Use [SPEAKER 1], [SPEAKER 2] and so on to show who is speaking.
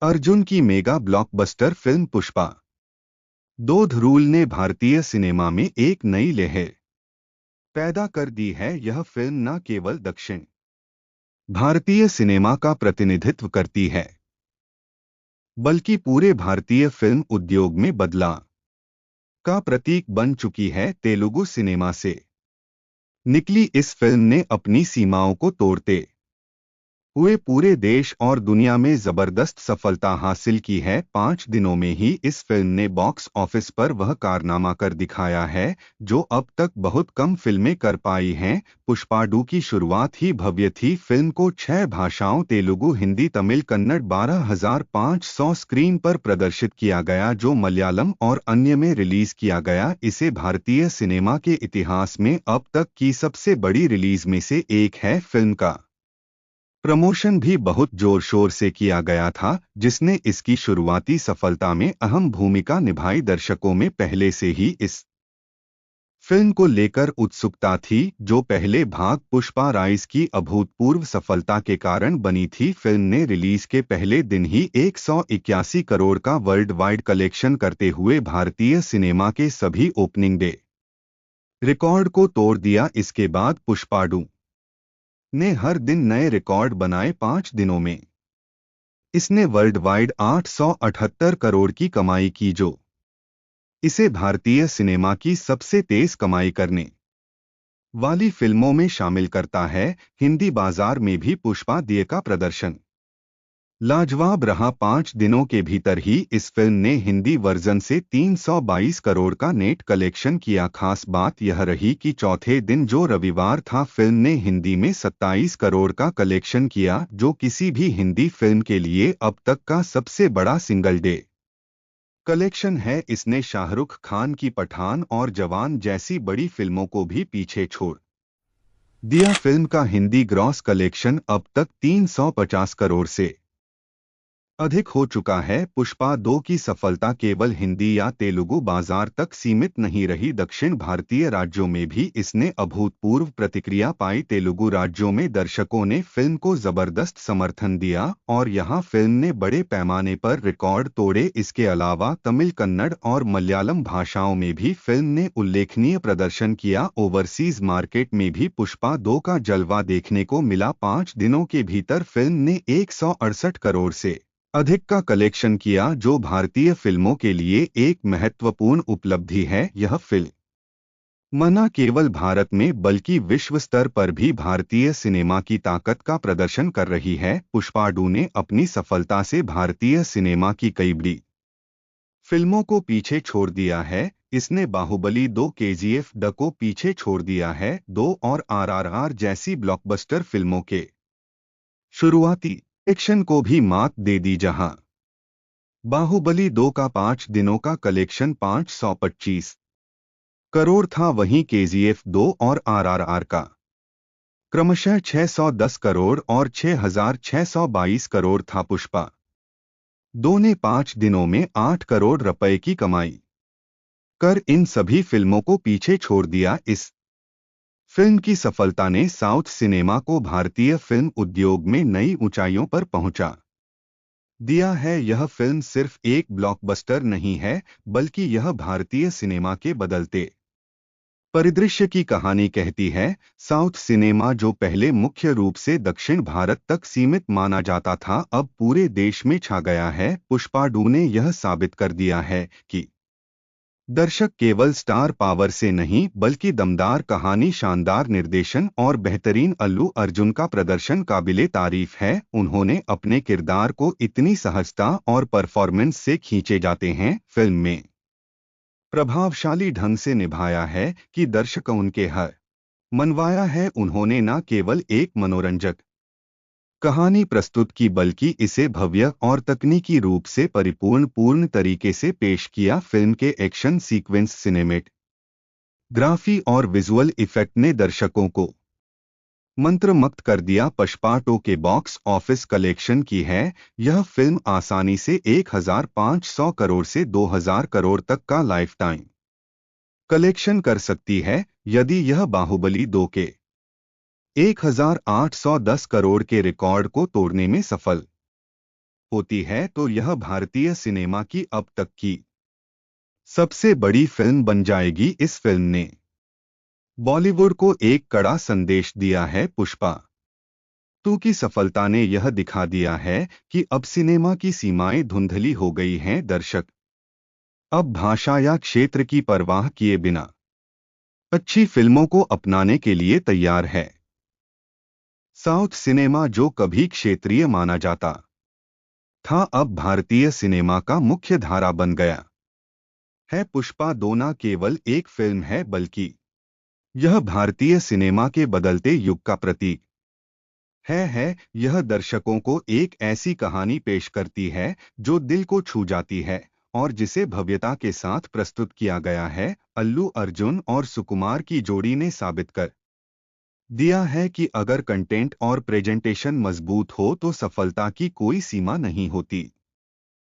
[SPEAKER 1] अर्जुन की mega blockbuster film Pushpa दो धूल ने भारतीय सिनेमा में एक नई लहर पैदा कर दी है। यह फिल्म न केवल दक्षिण भारतीय सिनेमा का प्रतिनिधित्व करती है, बल्कि पूरे भारतीय फिल्म उद्योग में बदलाव का प्रतीक बन चुकी है। तेलुगु सिनेमा से निकली इस फिल्म ने अपनी सीमाओं को तोड़ते हुए पूरे देश और दुनिया में जबरदस्त सफलता हासिल की है। 5 दिनों में ही इस फिल्म ने बॉक्स ऑफिस पर वह कारनामा कर दिखाया है जो अब तक बहुत कम फिल्में कर पाई हैं। पुष्पा 2 की शुरुआत ही भव्य थी। फिल्म को 6 भाषाओं तेलुगु, हिंदी, तमिल, कन्नड़ 12,500 स्क्रीन पर प्रदर्शित किया गया, जो मलयालम और अन्य में रिलीज किया गया। इसे भारतीय सिनेमा के इतिहास में अब तक की सबसे बड़ी रिलीज में से एक है। फिल्म का प्रमोशन भी बहुत जोर शोर से किया गया था, जिसने इसकी शुरुआती सफलता में अहम भूमिका निभाई। दर्शकों में पहले से ही इस फिल्म को लेकर उत्सुकता थी, जो पहले भाग पुष्पा राइज की अभूतपूर्व सफलता के कारण बनी थी। फिल्म ने रिलीज के पहले दिन ही 181 करोड़ का वर्ल्ड वाइड कलेक्शन करते हुए भारतीय सिनेमा के सभी ओपनिंग डे रिकॉर्ड को तोड़ दिया। इसके बाद पुष्पा 2 ने हर दिन नए रिकॉर्ड बनाए। 5 दिनों में इसने वर्ल्ड वाइड 878 करोड़ की कमाई की, जो इसे भारतीय सिनेमा की सबसे तेज कमाई करने वाली फिल्मों में शामिल करता है। हिंदी बाजार में भी पुष्पा दिए का प्रदर्शन लाजवाब रहा। 5 दिनों के भीतर ही इस फिल्म ने हिंदी वर्जन से 322 करोड़ का नेट कलेक्शन किया। खास बात यह रही कि चौथे दिन, जो रविवार था, फिल्म ने हिंदी में 27 करोड़ का कलेक्शन किया, जो किसी भी हिंदी फिल्म के लिए अब तक का सबसे बड़ा सिंगल डे कलेक्शन है। इसने शाहरुख खान की पठान और जवान जैसी बड़ी फिल्मों को भी पीछे छोड़ दिया। फिल्म का हिंदी ग्रॉस कलेक्शन अब तक 350 करोड़ से अधिक हो चुका है। पुष्पा 2 की सफलता केवल हिंदी या तेलुगु बाजार तक सीमित नहीं रही, दक्षिण भारतीय राज्यों में भी इसने अभूतपूर्व प्रतिक्रिया पाई। तेलुगु राज्यों में दर्शकों ने फिल्म को जबरदस्त समर्थन दिया और यहां फिल्म ने बड़े पैमाने पर रिकॉर्ड तोड़े। इसके अलावा तमिल, कन्नड़ और मलयालम भाषाओं में भी फिल्म ने उल्लेखनीय प्रदर्शन किया। ओवरसीज मार्केट में भी पुष्पा 2 का जलवा देखने को मिला। 5 दिनों के भीतर फिल्म ने 168 करोड़ से अधिक का कलेक्शन किया, जो भारतीय फिल्मों के लिए एक महत्वपूर्ण उपलब्धि है। यह फिल्म न केवल भारत में बल्कि विश्व स्तर पर भी भारतीय सिनेमा की ताकत का प्रदर्शन कर रही है। पुष्पा 2 ने अपनी सफलता से भारतीय सिनेमा की कई बड़ी फिल्मों को पीछे छोड़ दिया है। इसने बाहुबली 2, केजीएफ 2 को पीछे छोड़ दिया है। 2 और आरआरआर जैसी ब्लॉकबस्टर फिल्मों के शुरुआती एक्शन को भी मात दे दी। जहां बाहुबली 2 का 5 दिनों का कलेक्शन 525 करोड़ था, वहीं केजीएफ 2 और आरआरआर का क्रमशः 610 करोड़ और 6,622 करोड़ था। पुष्पा 2 ने 5 दिनों में 8 करोड़ रुपए की कमाई कर इन सभी फिल्मों को पीछे छोड़ दिया। इस फिल्म की सफलता ने साउथ सिनेमा को भारतीय फिल्म उद्योग में नई ऊंचाइयों पर पहुंचा दिया है। यह फिल्म सिर्फ एक ब्लॉकबस्टर नहीं है, बल्कि यह भारतीय सिनेमा के बदलते परिदृश्य की कहानी कहती है। साउथ सिनेमा, जो पहले मुख्य रूप से दक्षिण भारत तक सीमित माना जाता था, अब पूरे देश में छा गया है। पुष्पा 2 ने यह साबित कर दिया है कि दर्शक केवल स्टार पावर से नहीं, बल्कि दमदार कहानी, शानदार निर्देशन और बेहतरीन अल्लू अर्जुन का प्रदर्शन काबिले तारीफ है। उन्होंने अपने किरदार को इतनी सहजता और परफॉर्मेंस से खींचे जाते हैं, फिल्म में प्रभावशाली ढंग से निभाया है कि दर्शक उनके हर मनवाया है। उन्होंने न केवल एक मनोरंजक कहानी प्रस्तुत की, बल्कि इसे भव्य और तकनीकी रूप से पूर्ण तरीके से पेश किया। फिल्म के एक्शन सीक्वेंस, सिनेमेट ग्राफी और विजुअल इफेक्ट ने दर्शकों को मंत्रमुग्ध कर दिया। पुष्पा 2 के बॉक्स ऑफिस कलेक्शन की है यह फिल्म आसानी से 1,500 करोड़ से 2,000 करोड़ तक का लाइफ टाइम कलेक्शन कर सकती है, यदि यह बाहुबली 2 के 1,810 करोड़ के रिकॉर्ड को तोड़ने में सफल होती है तो यह भारतीय सिनेमा की अब तक की सबसे बड़ी फिल्म बन जाएगी। इस फिल्म ने बॉलीवुड को एक कड़ा संदेश दिया है। पुष्पा 2 की सफलता ने यह दिखा दिया है कि अब सिनेमा की सीमाएं धुंधली हो गई हैं। दर्शक अब भाषा या क्षेत्र की परवाह किए बिना अच्छी फिल्मों को अपनाने के लिए तैयार है। साउथ सिनेमा जो कभी क्षेत्रीय माना जाता था, अब भारतीय सिनेमा का मुख्य धारा बन गया है। पुष्पा 2 न केवल एक फिल्म है बल्कि यह भारतीय सिनेमा के बदलते युग का प्रतीक है। यह दर्शकों को एक ऐसी कहानी पेश करती है जो दिल को छू जाती है और जिसे भव्यता के साथ प्रस्तुत किया गया है। अल्लू अर्जुन और सुकुमार की जोड़ी ने साबित कर दिया है कि अगर कंटेंट और प्रेजेंटेशन मजबूत हो तो सफलता की कोई सीमा नहीं होती।